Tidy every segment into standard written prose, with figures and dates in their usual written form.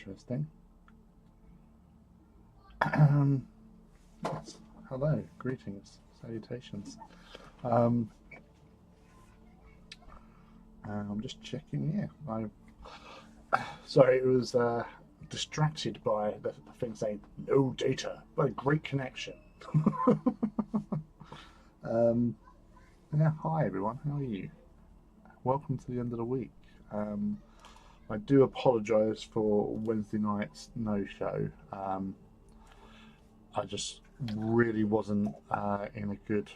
interesting. Um, yes. Hello, greetings, salutations. Um, I'm just checking. Yeah, sorry, it was distracted by the thing saying no data, but great connection. um, yeah, hi everyone. How are you? Welcome to the end of the week. Um, I do apologise for Wednesday night's no show. I just really wasn't in a good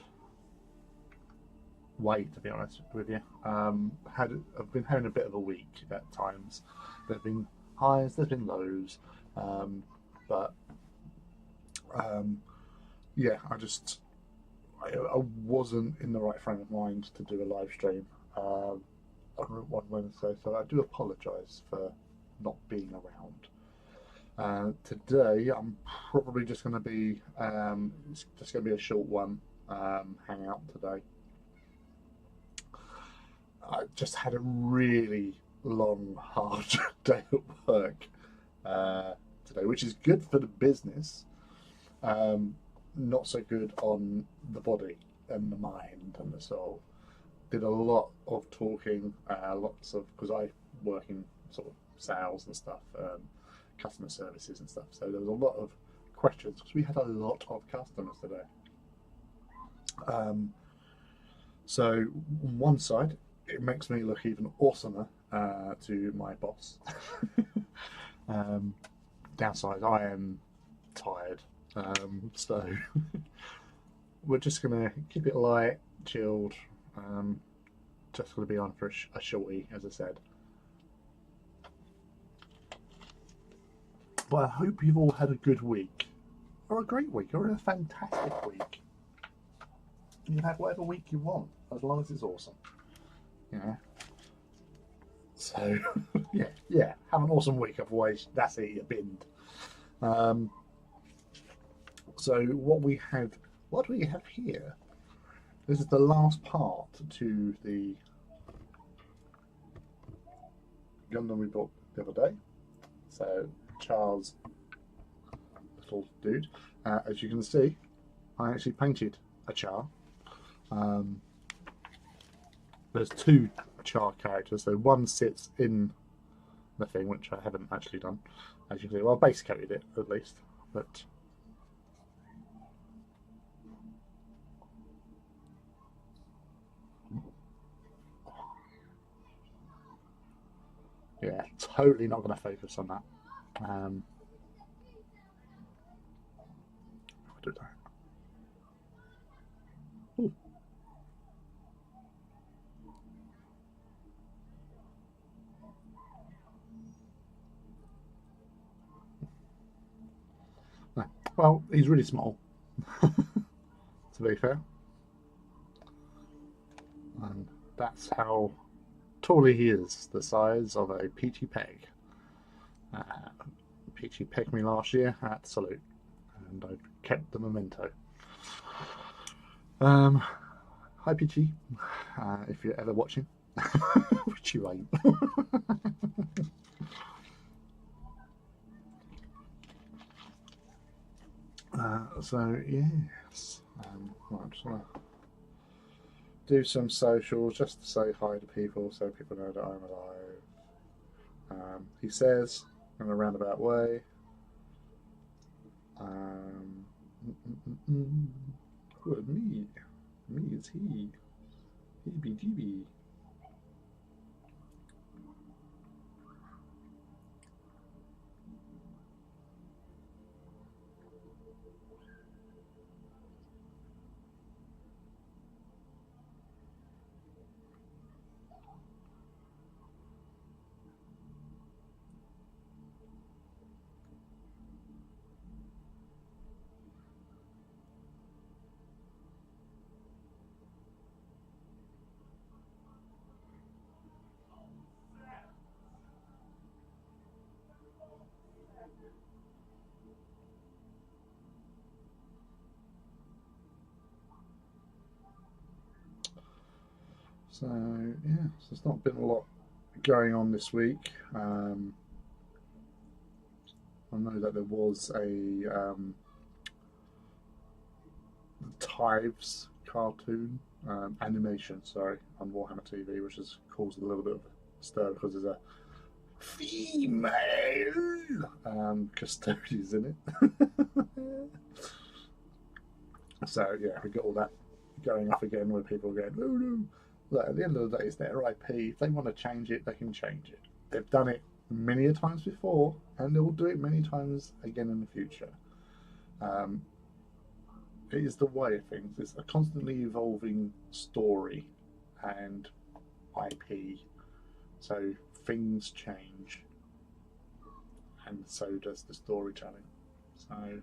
way, to be honest with you. I've been having a bit of a week at times. There've been highs, there's been lows, um, but um, yeah, I wasn't in the right frame of mind to do a live stream on Wednesday, so I do apologise for not being around. Today, I'm probably just going to be it's just going to be a short one hangout today. I just had a really long, hard day at work today, which is good for the business, not so good on the body and the mind and the soul. Did a lot of talking, lots of because I work in sort of sales and stuff, customer services and stuff. So there was a lot of questions because we had a lot of customers today. Um, so on one side, it makes me look even awesomer to my boss. um, Downside, I am tired, so we're just gonna keep it light, chilled. Um, just gonna be on for a shorty, as I said. But I hope you've all had a good week, or a great week, or a fantastic week. You can have whatever week you want, as long as it's awesome. Yeah. So, yeah, have an awesome week. Otherwise, that's it. You're binned. Um, so what do we have here? This is the last part to the Gundam we bought the other day. So Charles, little dude, as you can see, I actually painted a Char. Um, there's two Char characters, so one sits in the thing, which I haven't actually done, as you can see. Well, I base coated it at least, but yeah, totally not going to focus on that. I'll do that. Ooh. No. Well, he's really small, to be fair, and that's how tall he is, the size of a peachy peg. Uh, Peachy pegged me last year at Salute, and I've kept the memento. Um, Hi, Peachy, if you're ever watching, which you ain't. So yes, right, I'm just gonna do some socials just to say hi to people, so people know that I'm alive. He says in a roundabout way. Um, Who is me? Me is he. Heebie jeebie. So yeah, so there's not been a lot going on this week. I know that there was a Tives cartoon animation, sorry, on Warhammer TV, which has caused a little bit of a stir because there's a female custodians in it. So yeah, we got all that going off again with people going, oh no. Look, at the end of the day, it's their IP. If they want to change it, they can change it. They've done it many a times before, and they will do it many times again in the future. Um, it is the way of things. It's a constantly evolving story and IP. So things change, and so does the storytelling. So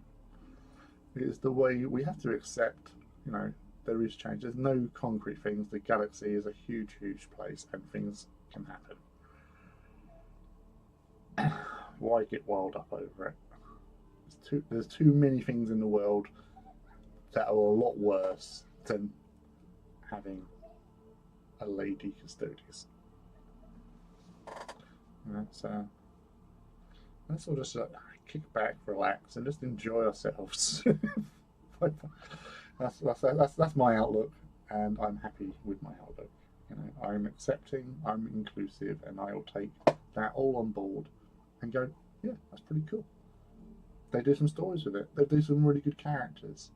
it is the way we have to accept, you know, there is change. There's no concrete things. The galaxy is a huge, huge place, and things can happen. Why get wild up over it? There's too many things in the world that are a lot worse than having a lady custodian. So let's all just kick back, relax, and just enjoy ourselves. That's my outlook, and I'm happy with my outlook. You know, I'm accepting, I'm inclusive, and I'll take that all on board and go, yeah, that's pretty cool. They do some stories with it. They do some really good characters.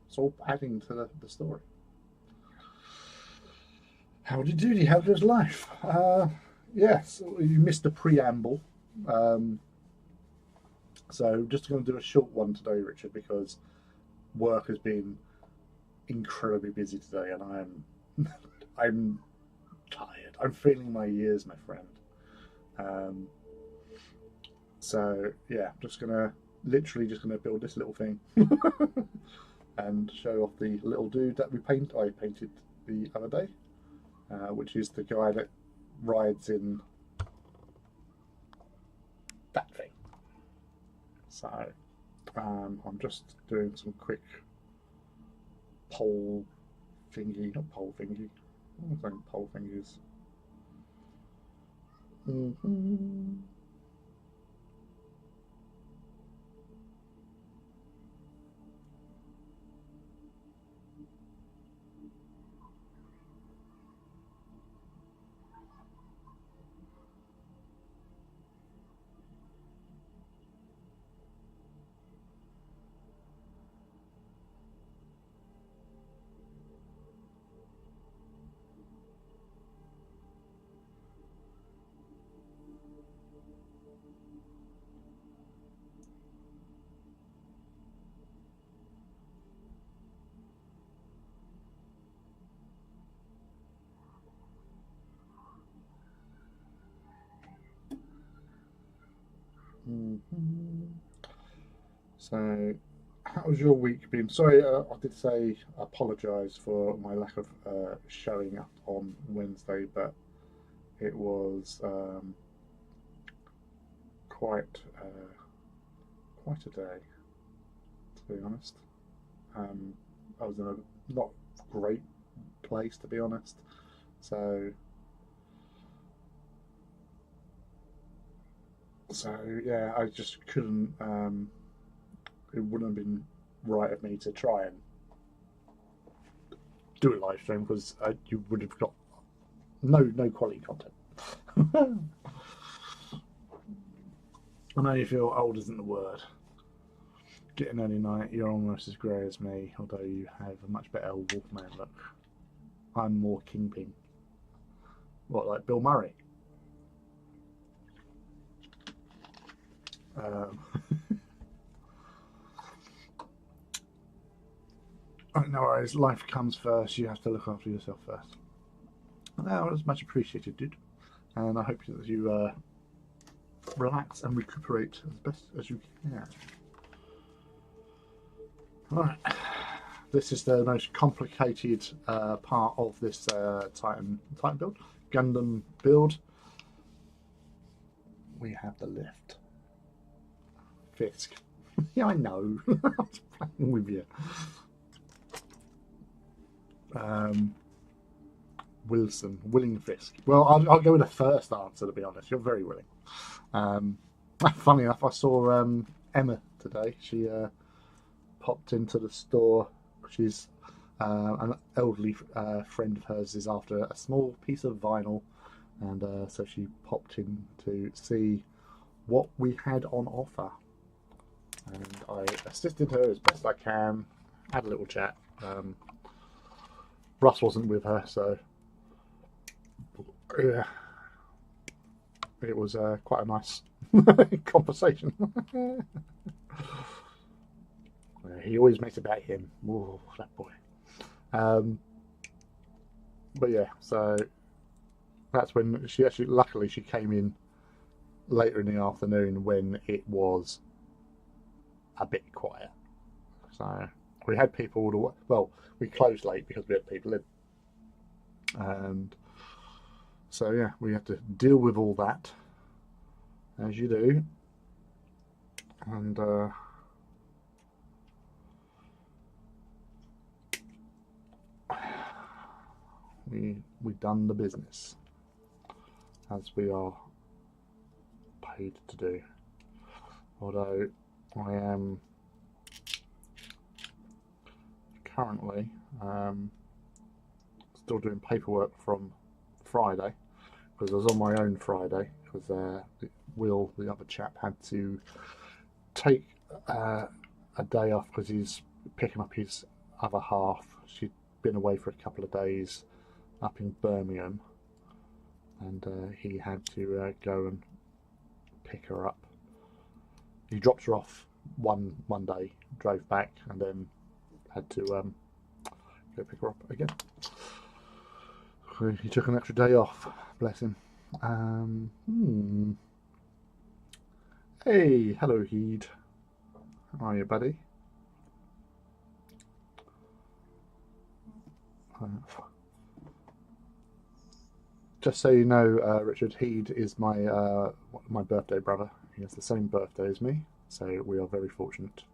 It's all adding to the story. Howdy doody, how goes life? Yes, you missed the preamble. So just going to do a short one today, Richard, because work has been incredibly busy today, and I'm tired. I'm feeling my years, my friend. So yeah, literally just gonna build this little thing and show off the little dude that I painted the other day, which is the guy that rides in that thing. So I'm just doing some quick not pole thingy. I think pole thingies. Mm-hmm. Mm-hmm. So, how's your week been? Sorry, I did say apologise for my lack of showing up on Wednesday, but it was quite quite a day, to be honest. I was in a not great place, to be honest. So, yeah, I just couldn't. It wouldn't have been right of me to try and do a live stream because you would have got no quality content. I know you feel old isn't the word. Getting early night, you're almost as grey as me, although you have a much better Wolfman look. I'm more Kingpin. What, like Bill Murray? Um, no worries, life comes first. You have to look after yourself first. That was much appreciated, dude. And I hope that you relax and recuperate as best as you can. Right. This is the most complicated part of this Titan build, Gundam build. We have the lift. Fisk. Yeah, I know. I was playing with you. Willing Fisk. Well, I'll go with the first answer, to be honest. You're very willing. Funny enough, I saw Emma today. She popped into the store. She's an elderly friend of hers is after a small piece of vinyl, and so she popped in to see what we had on offer. And I assisted her as best I can, had a little chat. Russ wasn't with her, so yeah, it was quite a nice conversation. He always makes it about him. Whoa, that boy. But yeah, so that's when she actually, luckily, she came in later in the afternoon when it was a bit quiet. So we had people all the way. Well, we closed late because we had people in, and so yeah, we had to deal with all that, as you do, and we done the business as we are paid to do. Although I am currently still doing paperwork from Friday, because I was on my own Friday because Will, the other chap, had to take a day off because he's picking up his other half. She'd been away for a couple of days up in Birmingham, and he had to go and pick her up. He dropped her off one day, drove back, and then had to go pick her up again. So he took an extra day off, bless him. Hey, hello Heed. How are you, buddy? Just so you know, Richard, Heed is my birthday brother. He has the same birthday as me, so we are very fortunate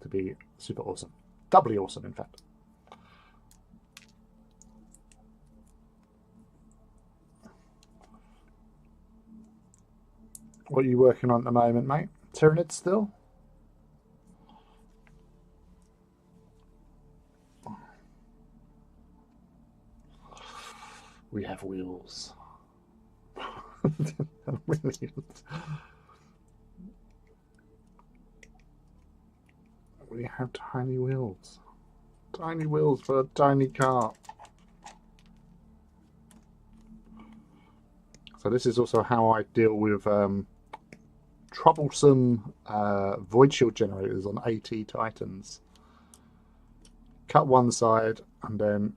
to be super awesome. Doubly awesome, in fact. What are you working on at the moment, mate? Tyranid still? We have wheels. We have tiny wheels. Tiny wheels for a tiny car. So this is also how I deal with troublesome void shield generators on AT Titans. Cut one side and then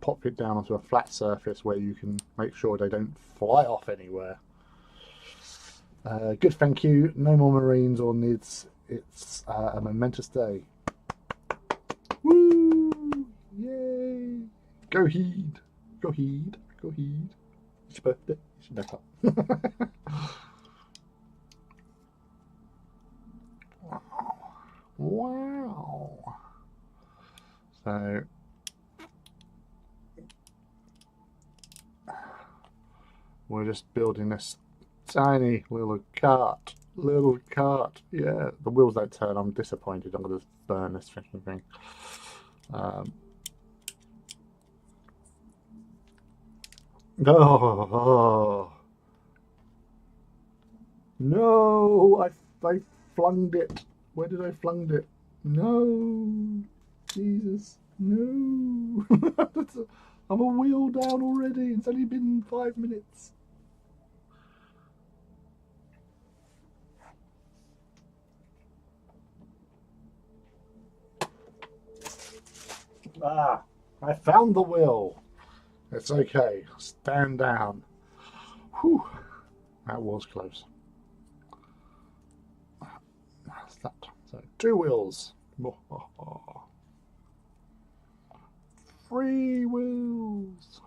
pop it down onto a flat surface where you can make sure they don't fly off anywhere. Good, thank you. No more Marines or NIDS. It's a momentous day. Woo! Yay! Go Heed! Go Heed! Go Heed! It's your birthday. It's your birthday. Wow! So we're just building this tiny little cart. Little cart. Yeah, the wheels don't turn. I'm disappointed. I'm going to burn this freaking thing. Oh, no! I flunged it. Where did I flung it? No! Jesus, no! I'm a wheel down already. It's only been 5 minutes. Ah, I found the wheel. It's okay. Stand down. Whew. That was close. That's that. So 2 wheels. 3 wheels.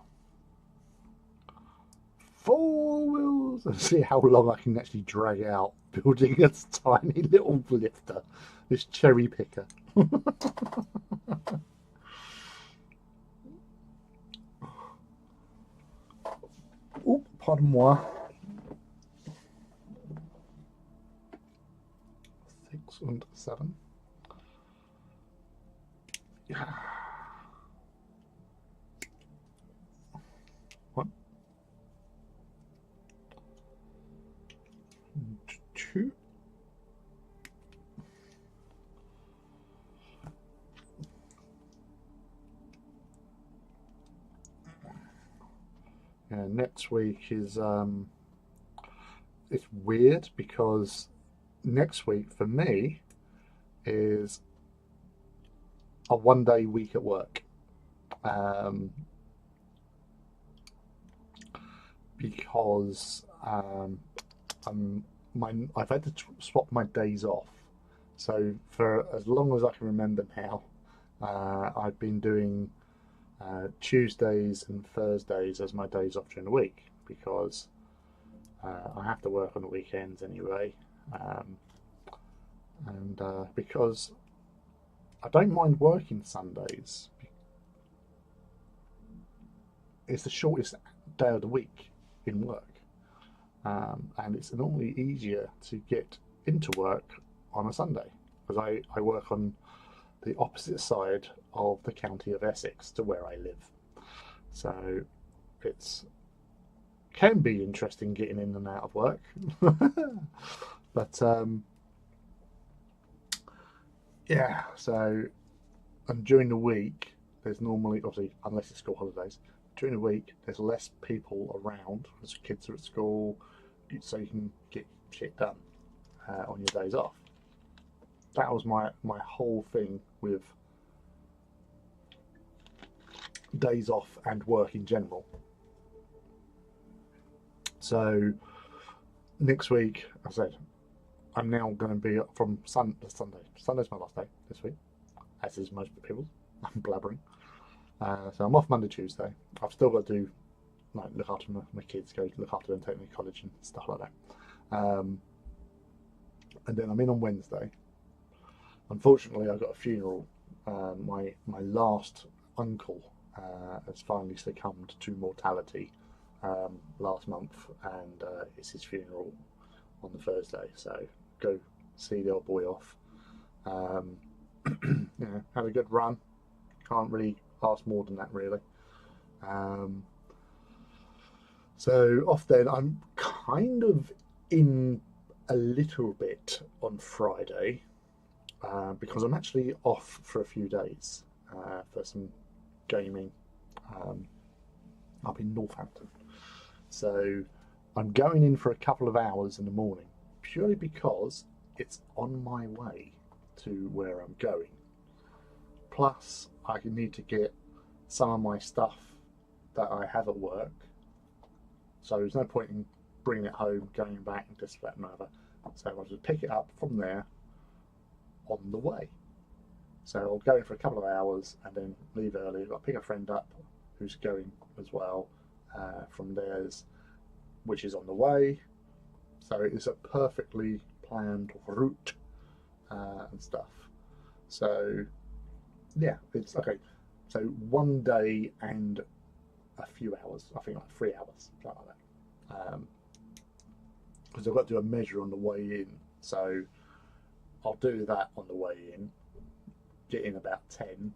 4 wheels. Let's see how long I can actually drag out building this tiny little lifter. This cherry picker. Oh, pardon moi. 2007. Yeah. One, two. Yeah, next week is it's weird because next week for me is a 1 day week at work. Um, because I've had to swap my days off. So for as long as I can remember now, I've been doing Tuesdays and Thursdays as my days off during the week because I have to work on the weekends anyway, and because I don't mind working Sundays. It's the shortest day of the week in work, and it's normally easier to get into work on a Sunday because I work on the opposite side of the county of Essex to where I live. So it's can be interesting getting in and out of work. But yeah, so and during the week there's normally, obviously unless it's school holidays, during the week there's less people around because kids are at school, so you can get shit done on your days off. That was my whole thing with days off and work in general. So next week, I said, I'm now going to be from Sunday. Sunday's my last day this week, as is most people. I'm blabbering. So I'm off Monday, Tuesday. I've still got to do, like, look after my kids, go look after them, take them to college and stuff like that. And then I'm in on Wednesday. Unfortunately, I got a funeral. My last uncle has finally succumbed to mortality last month, and it's his funeral on the Thursday. So go see the old boy off. Had a good run. Can't really ask more than that, really. So off then. I'm kind of in a little bit on Friday. Because I'm actually off for a few days for some gaming up in Northampton. So I'm going in for a couple of hours in the morning, purely because it's on my way to where I'm going. Plus, I need to get some of my stuff that I have at work. So there's no point in bringing it home, going back, and this, that, and other. So I'll just pick it up from there on the way. So I'll go in for a couple of hours and then leave early. I'll pick a friend up who's going as well from theirs, which is on the way. So it's a perfectly planned route and stuff. So yeah, it's okay. So 1 day and a few hours, I think like 3 hours, something like that. Because I've got to do a measure on the way in. So I'll do that on the way in, get in about 10,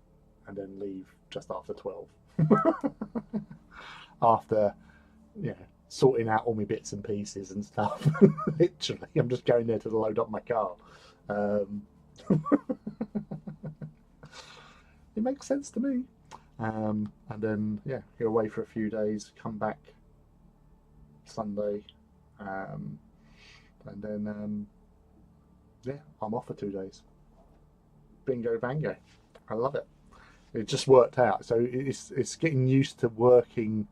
and then leave just after 12. After, sorting out all my bits and pieces and stuff. Literally, I'm just going there to load up my car. It makes sense to me. And then, go away for a few days, come back Sunday, and then, I'm off for 2 days. Bingo bango. I love it. It just worked out. So it's getting used to working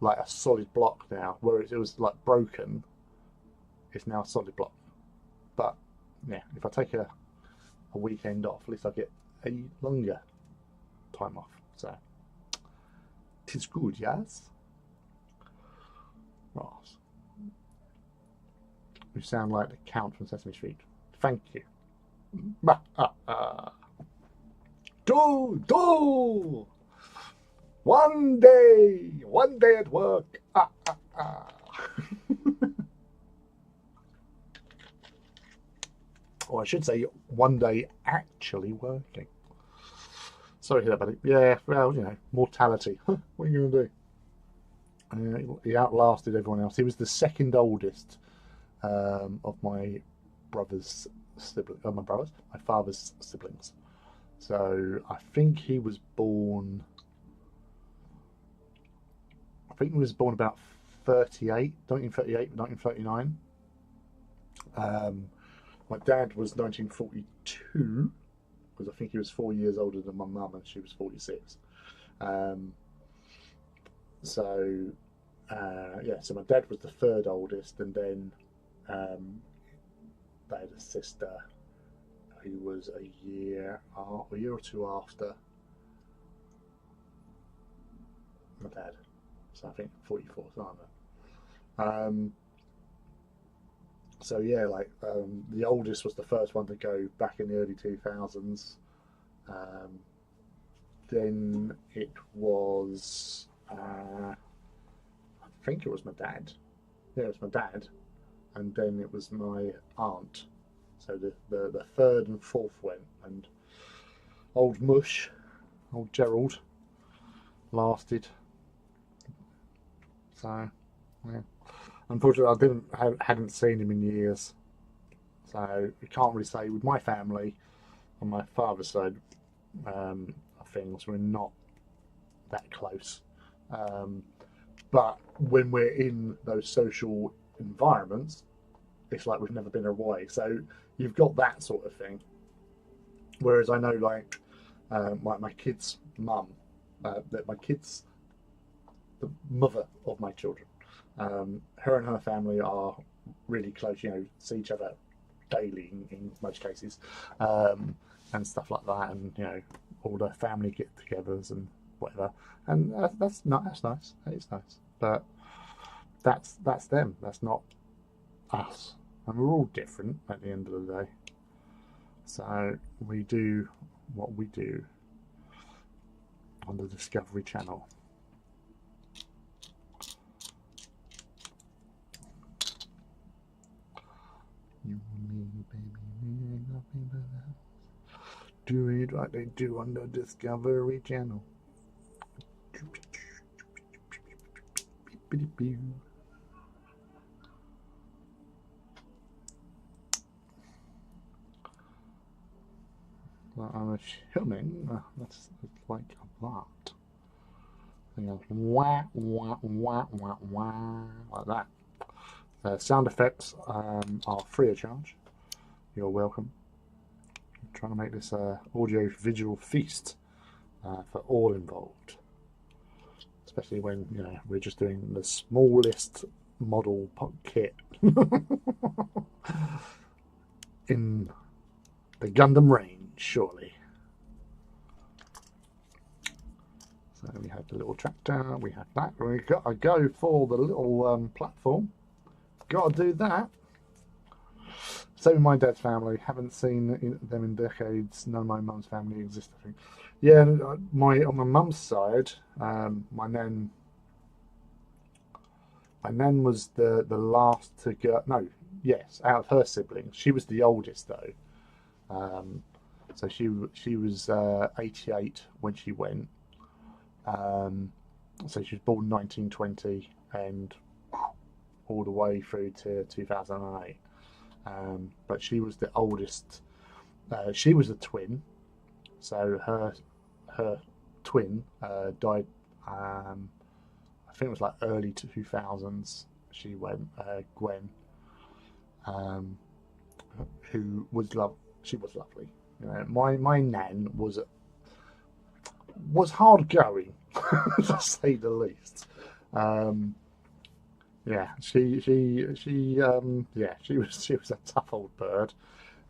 like a solid block now, where it was like broken. It's now a solid block. But if I take a weekend off, at least I get a longer time off. So it's good, yes. Right. You sound like the Count from Sesame Street. Thank you. Do! 1 day at work. or I should say, one day actually working. Sorry to hear that, buddy. Yeah, well, mortality. What are you going to do? He outlasted everyone else. He was the second oldest of my brother's siblings. My father's siblings. So I think he was born. I think he was born about 1938, 1939. My dad was 1942, because I think he was 4 years older than my mum, and she was 46. Um, so yeah, so my dad was the third oldest, and then they had a sister who was a year or two after my dad. So I think 44, something like that. So yeah, like the oldest was the first one to go back in the early 2000s. Um, then it was, I think it was my dad. Yeah, it was my dad, and then it was my aunt. So the third and fourth went, and old Mush, old Gerald, lasted. So yeah. Unfortunately, hadn't seen him in years, so we can't really say with my family on my father's side of things. We're not that close, but when we're in those social environments, it's like we've never been away. So you've got that sort of thing. Whereas I know, like my kid's mum, that my kid's the mother of my children. Her and her family are really close. See each other daily in most cases, and stuff like that. And all the family get-togethers and whatever. And that's nice. It's nice, but that's them. That's not us. And we're all different at the end of the day. So we do what we do on the Discovery Channel. You and me, baby, ain't nothing but that. Do it like they do on the Discovery Channel. Well, I'm assuming that's like that. Wah, wah, wah, wah, wah, like that. Sound effects are free of charge. You're welcome. I'm trying to make this audio visual feast for all involved, especially when we're just doing the smallest model kit in the Gundam range, surely. So we have the little tractor, we have that. We got to go for the little platform. Got to do that. So my dad's family, haven't seen them in decades. None of my mum's family exists, I think. Yeah, on my mum's side, my nan was the last to go. No, yes, out of her siblings, she was the oldest though. So she was 88 when she went. So she was born 1920 and all the way through to 2008. But she was the oldest. She was a twin, so her twin died. I think it was like early 2000s. She went, Gwen, who was She was lovely. My nan was hard going, to say the least. Yeah, she was a tough old bird.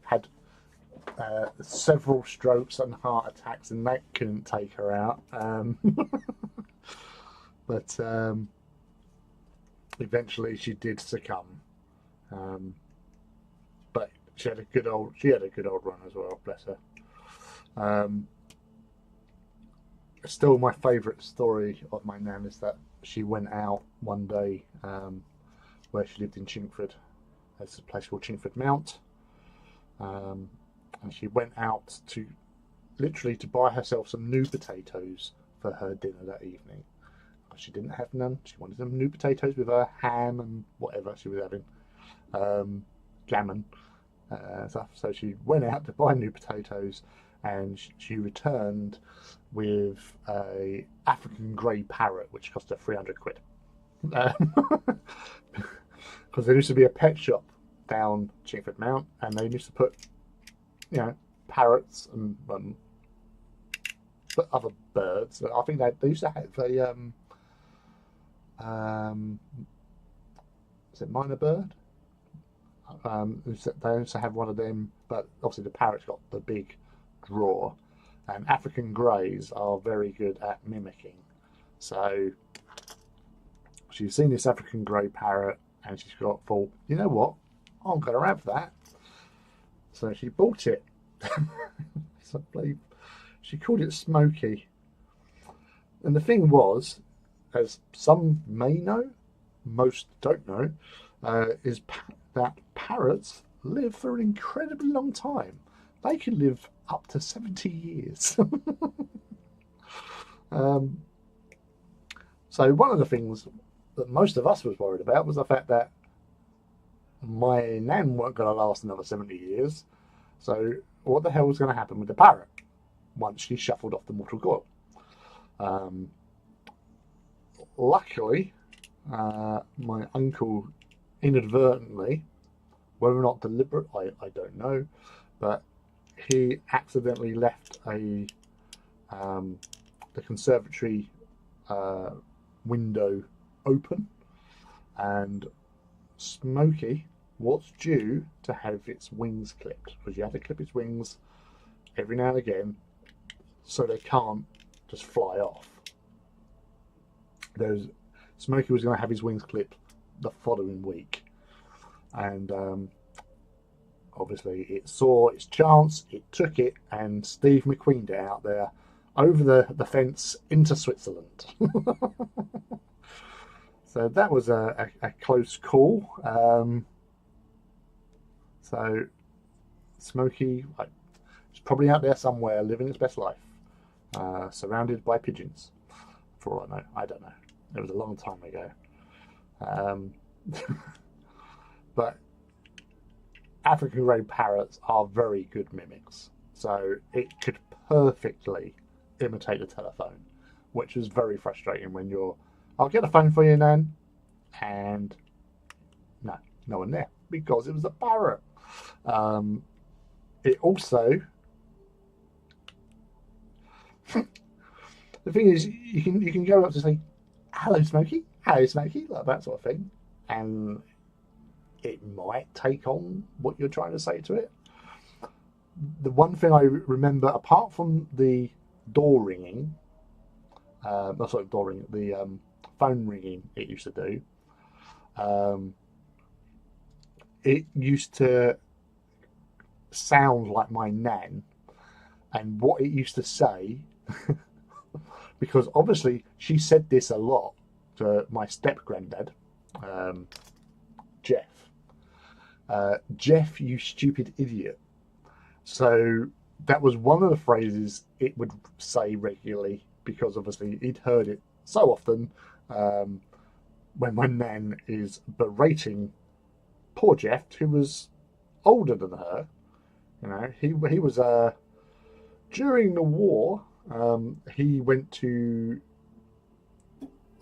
Had several strokes and heart attacks, and that couldn't take her out. But eventually she did succumb. But she had a good old run as well. Bless her. Still, my favourite story of my nan is that she went out one day where she lived in Chingford. There's a place called Chingford Mount. and she went out to literally to buy herself some new potatoes for her dinner that evening. She didn't have none. She wanted some new potatoes with her ham and whatever she was having, gammon stuff. So she went out to buy new potatoes, and she returned with a African grey parrot, which cost her 300 quid. Because there used to be a pet shop down Chingford Mount, and they used to put, parrots and other birds. I think they used to have a is it minor bird? They used to have one of them, but obviously the parrot's got the big draw, and African greys are very good at mimicking. So she's seen this African grey parrot, and she's got thought, you know what, I'm going to have that. So she bought it. So I believe she called it Smokey. And the thing was, as some may know, most don't know, is that parrots live for an incredibly long time. They can live up to 70 years. So one of the things that most of us was worried about was the fact that my nan weren't going to last another 70 years. So what the hell was going to happen with the parrot once she shuffled off the mortal coil? Luckily, my uncle inadvertently, whether or not deliberate, I don't know, but he accidentally left the conservatory window open, and Smokey was due to have its wings clipped, because you have to clip its wings every now and again so they can't just fly off. Smokey was going to have his wings clipped the following week, and obviously it saw its chance, it took it, and Steve McQueened it out there over the fence into Switzerland. So that was a close call. So Smokey is probably out there somewhere living its best life, surrounded by pigeons. For all I know, I don't know. It was a long time ago. But African grey parrots are very good mimics. So it could perfectly imitate the telephone, which was very frustrating when I'll get a phone for you, Nan. And no one there, because it was a parrot. It also, the thing is, you can go up to say, hello Smokey, like that sort of thing, and it might take on what you're trying to say to it. The one thing I remember, apart from the door ringing, the phone ringing it used to do, it used to sound like my nan, and what it used to say, because obviously she said this a lot to my step granddad, Jeff. Jeff, you stupid idiot. So that was one of the phrases it would say regularly, because obviously he'd heard it so often when my nan is berating poor Jeff, who was older than her. He was during the war. He went to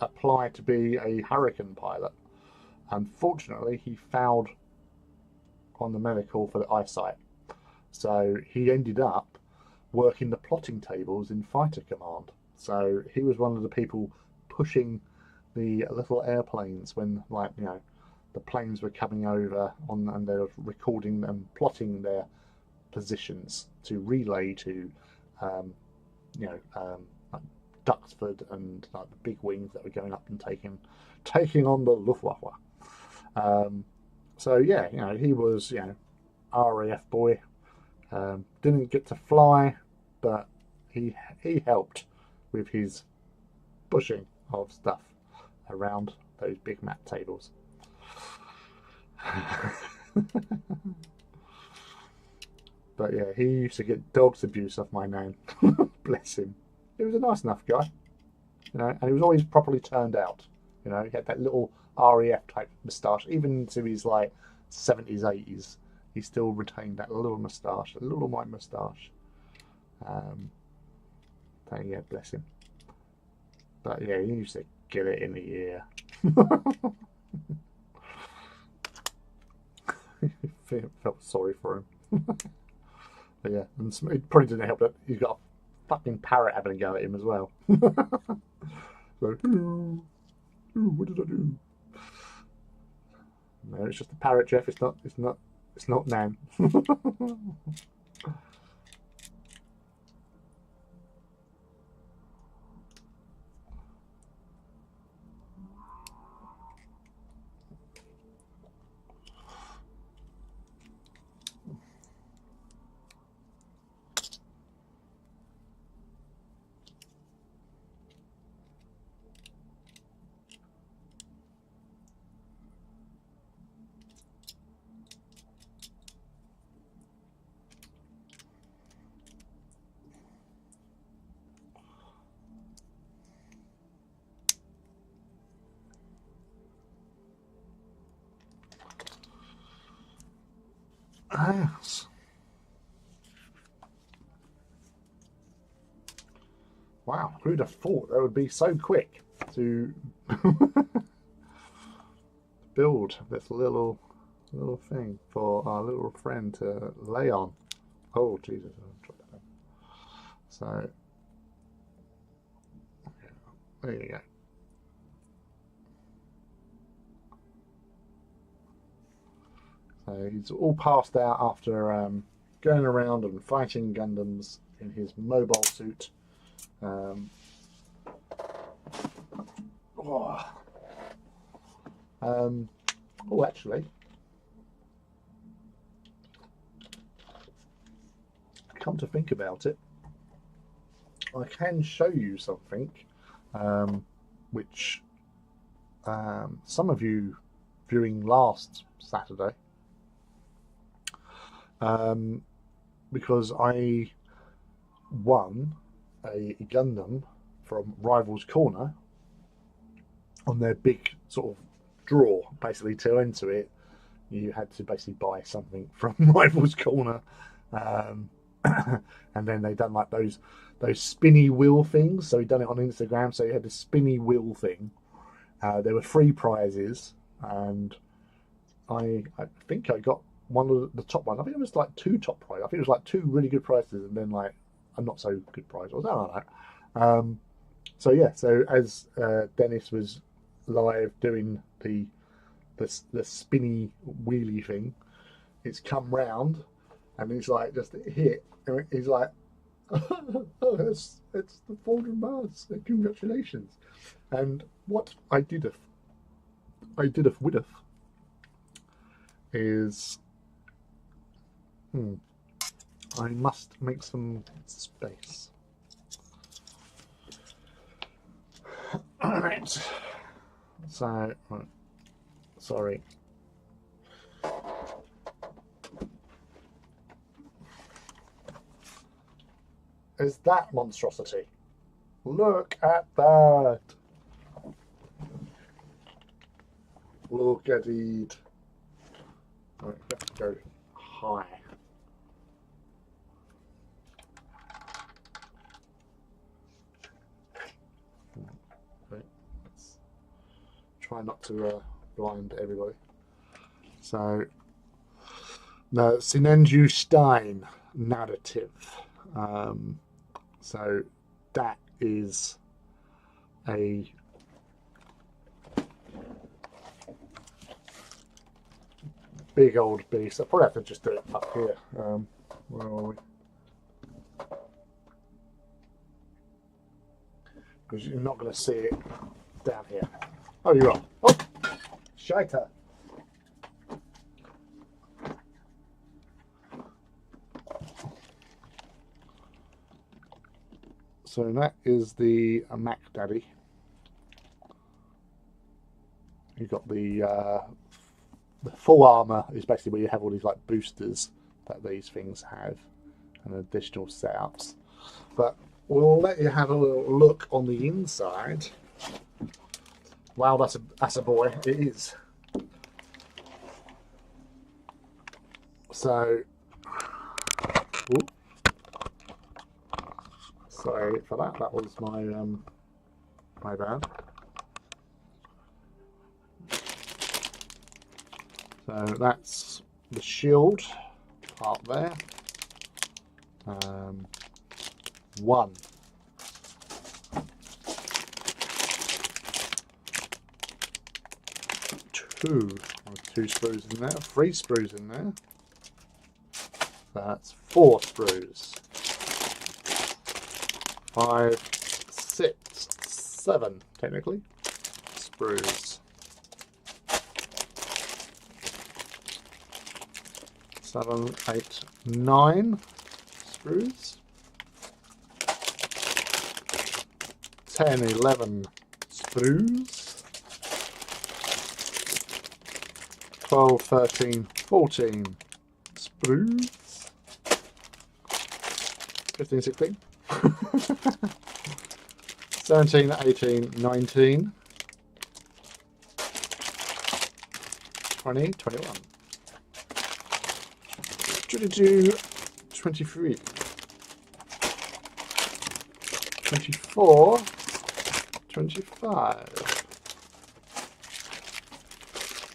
apply to be a Hurricane pilot. Unfortunately, he failed on the medical for the eyesight, so he ended up working the plotting tables in fighter command. So he was one of the people pushing the little airplanes when, the planes were coming over and they were recording and plotting their positions to relay to, Duxford and the big wings that were going up and taking on the Luftwaffe. So yeah, he was RAF boy. Didn't get to fly, but he helped with his pushing of stuff around those big map tables. But yeah, he used to get dog's abuse off my nan. Bless him. He was a nice enough guy, you know, and he was always properly turned out. You know, he had that little RAF type moustache, even into his like 70s, 80s. He still retained that little moustache, a little white moustache. So yeah, bless him. But yeah, he used to get it in the ear. Felt sorry for him. But yeah, and it probably didn't help that he's got a fucking parrot having a go at him as well. So, hello, what did I do? No, it's just a parrot, Jeff. It's not. It's not. It's not Nan. Yes. Wow, who'd have thought that would be so quick to build this little thing for our little friend to lay on. Oh Jesus! So there you go. So he's all passed out after going around and fighting Gundams in his mobile suit. Oh, actually, come to think about it, I can show you something which some of you viewing last Saturday, because I won a Gundam from Rivals Corner on their big sort of draw. Basically, to enter it, you had to basically buy something from Rivals Corner, and then they done like those spinny wheel things. So he done it on Instagram. So he had the spinny wheel thing. There were 3 prizes, and I think I got one of the top one. I think it was like 2 top prizes. I think it was like 2 really good prizes, and then like a not so good prize or something like that. So yeah, so as Dennis was live doing the spinny wheelie thing, it's come round, and he's like just hit. And he's like, "Oh, it's the 400 miles. Congratulations!" And what I did with is, I must make some space. All right. So, sorry. Is that monstrosity? Look at that. Look at it. All right, let's go high. Okay, let's try not to blind everybody. So, the Sinenju Stein narrative. So that is a big old beast. I probably have to just do it up here. Where are we? Because you're not going to see it down here. Oh, you are. Oh, shiter. So that is the Mac Daddy. You've got the full armor is basically where you have all these like boosters that these things have and additional setups. But we'll let you have a little look on the inside. Wow, that's a boy. It is. So, whoop. Sorry for that. That was my bad. So that's the shield part there. 1. 2. 2 sprues in there. 3 sprues in there. That's 4 sprues. 5, 6, 7 technically sprues. 7, 8, 9 sprues. 10, 11 sprues. 12, 13, 14 sprues. 15, 16. 17, 18, 19. 20, 21. 22, 23. 24, 25.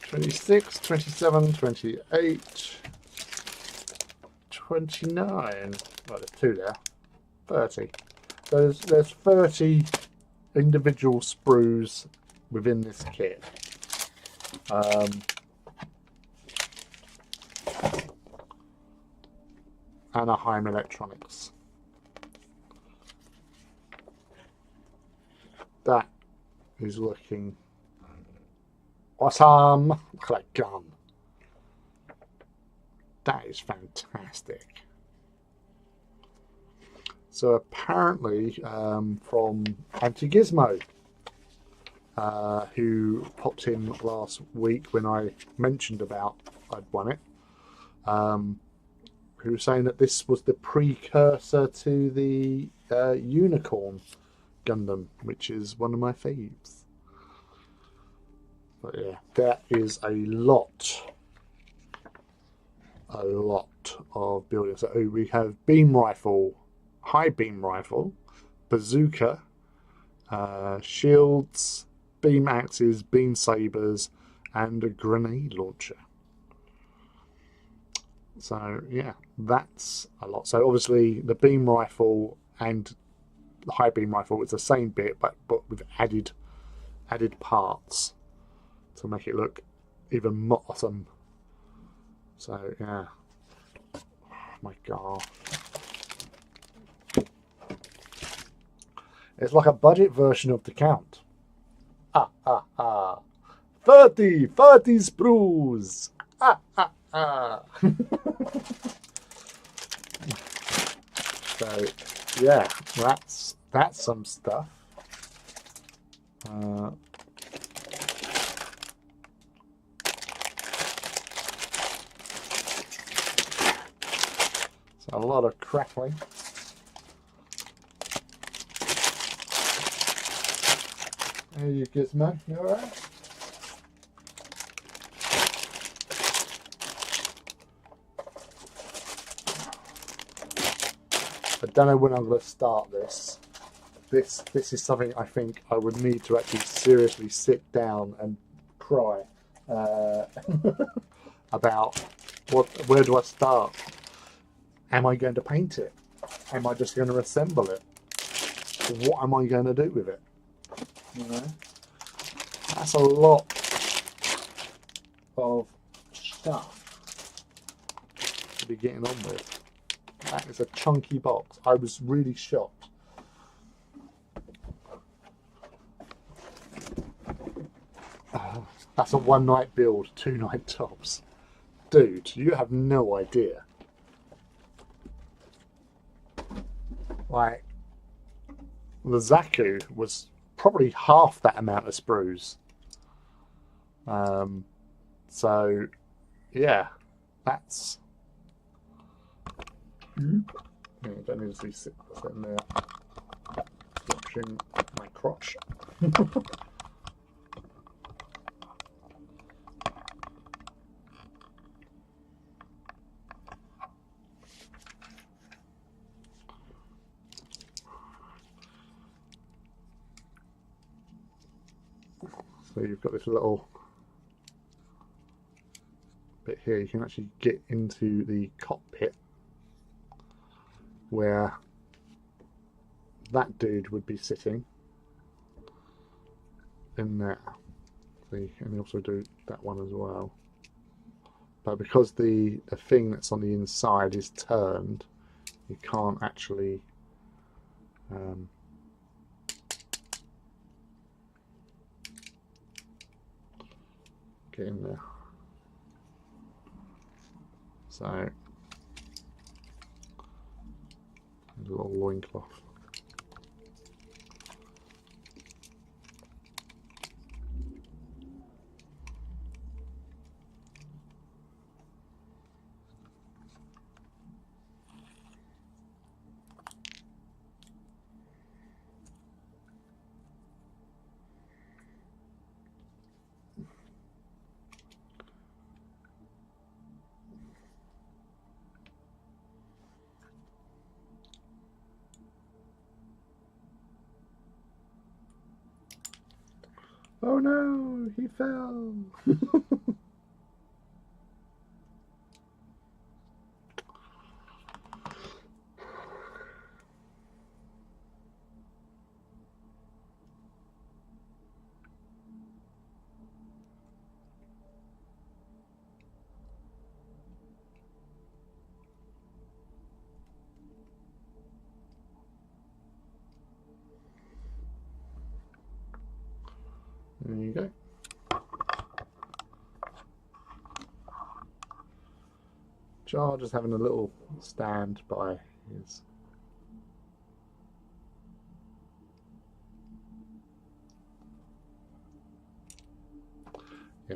26, 27, 28. 29. Well, there's 2 there. 30. So there's 30 individual sprues within this kit. Anaheim Electronics. That is looking awesome. Look at that gun. That is fantastic. So apparently from Anti-Gizmo, who popped in last week when I mentioned about I'd won it, who was saying that this was the precursor to the Unicorn Gundam, which is one of my faves. But yeah, that is a lot of building. So we have beam rifle, high beam rifle, bazooka, shields, beam axes, beam sabers, and a grenade launcher. So yeah, that's a lot. So obviously the beam rifle and the high beam rifle is the same bit, but with added parts to make it look even more awesome. So yeah, oh my god, it's like a budget version of the Count. 30 sprues. So yeah, that's some stuff. So a lot of crackling. Hey, you Gizmo, you alright? I don't know when I'm going to start this. This is something I think I would need to actually seriously sit down and cry about. Where do I start? Am I going to paint it? Am I just going to assemble it? What am I going to do with it? You know, that's a lot of stuff to be getting on with. That is a chunky box. I was really shocked. That's a 1-night build, 2-night tops. Dude, you have no idea. Like, the Zaku was probably half that amount of sprues. So, yeah, that's Yeah, I don't need to be sitting there watching my crotch. So you've got this little bit here. You can actually get into the cockpit where that dude would be sitting in there. So you can also do that one as well. But because the thing that's on the inside is turned, you can't actually get in there. So a little loincloth. Oh no, he fell. There you go. Jar just having a little stand by his yeah.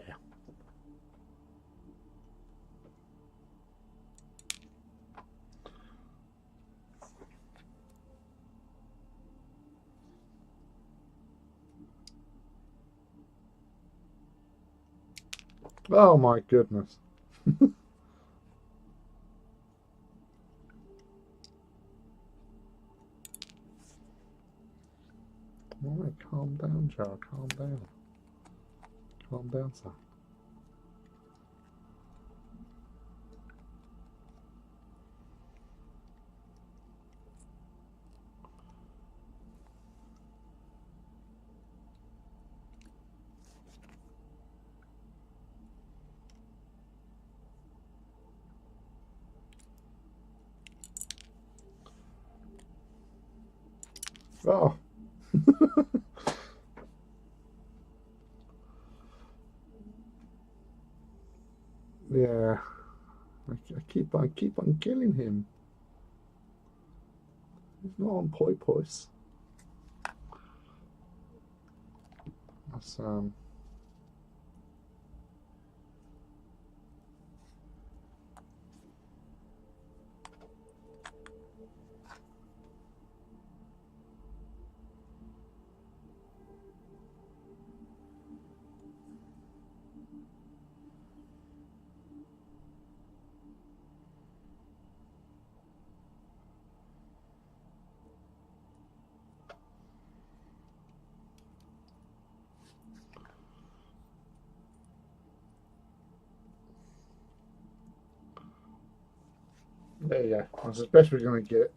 Oh my goodness. Alright, calm down, Jar, calm down. Calm down, sir. Oh. Yeah. I keep on killing him. He's not on poi pois. That's there you go. That's as best we're gonna get.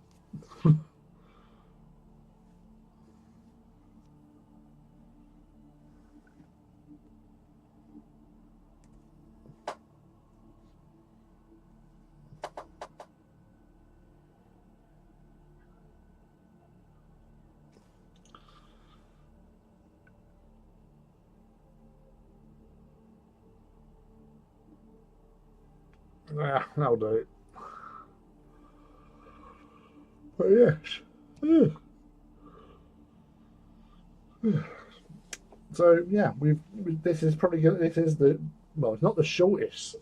Yeah, that'll do it. But yes. So yeah, this is probably this is the well, it's not the shortest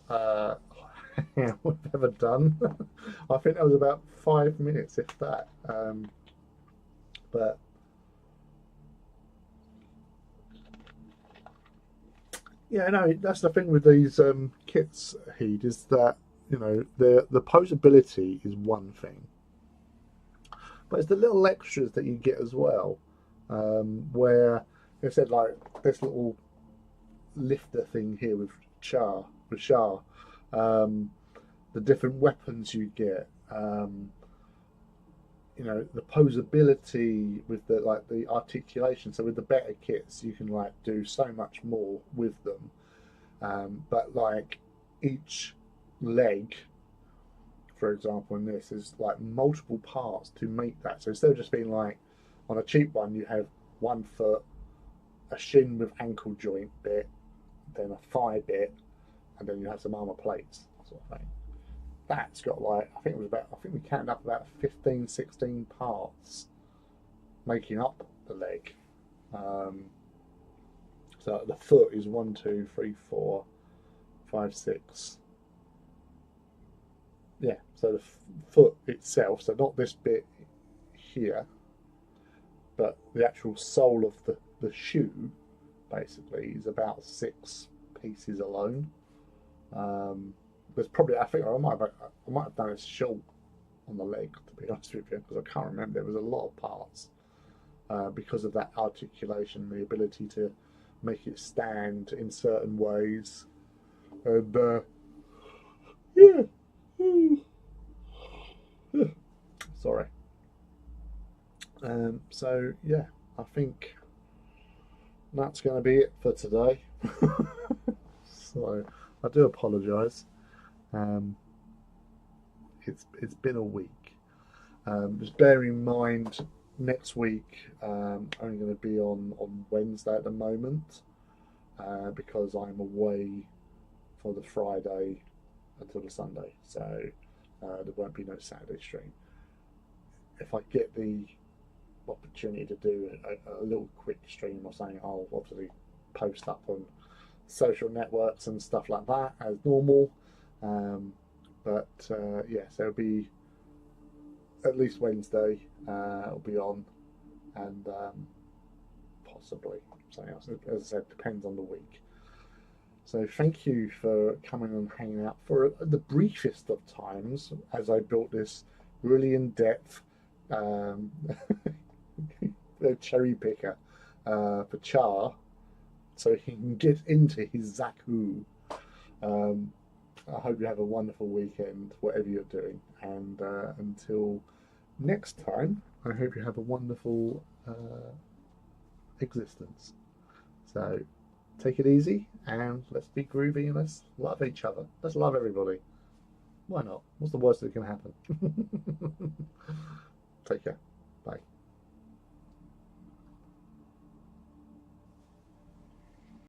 we've ever done. I think that was about 5 minutes, if that. But yeah, no, that's the thing with these kits, Heed, is that the posability is one thing, but it's the little extras that you get as well. Where they said like this little lifter thing here with Shah, um, the different weapons you get, the posability with the articulation. So with the better kits, you can like do so much more with them. But like each leg, for example, in this is like multiple parts to make that. So instead of just being like on a cheap one, you have one foot, a shin with ankle joint bit, then a thigh bit, and then you have some armor plates, sort of thing. That's got like, I think we counted up about 15, 16 parts making up the leg. So the foot is 1, 2, 3, 4, 5, 6. Yeah, so the foot itself, so not this bit here, but the actual sole of the shoe basically is about 6 pieces alone. There's probably, I might have done a short on the leg, to be honest with you, because I can't remember. There was a lot of parts because of that articulation, the ability to make it stand in certain ways, and yeah. Sorry. So yeah, I think that's going to be it for today. So I do apologise. Um, it's been a week. Just bear in mind, next week only going to be on Wednesday at the moment because I'm away for the Friday until the Sunday. So there won't be no Saturday stream. If I get the opportunity to do a little quick stream or something, I'll obviously post up on social networks and stuff like that as normal. But yeah, so it'll be at least Wednesday. It'll be on, and possibly something else. As I said, depends on the week. So thank you for coming and hanging out for the briefest of times as I built this really in-depth cherry picker for Char, so he can get into his Zaku. I hope you have a wonderful weekend, whatever you're doing, and until next time, I hope you have a wonderful existence. So take it easy, and let's be groovy, and let's love each other. Let's love everybody. Why not? What's the worst that can happen? Take care. Bye.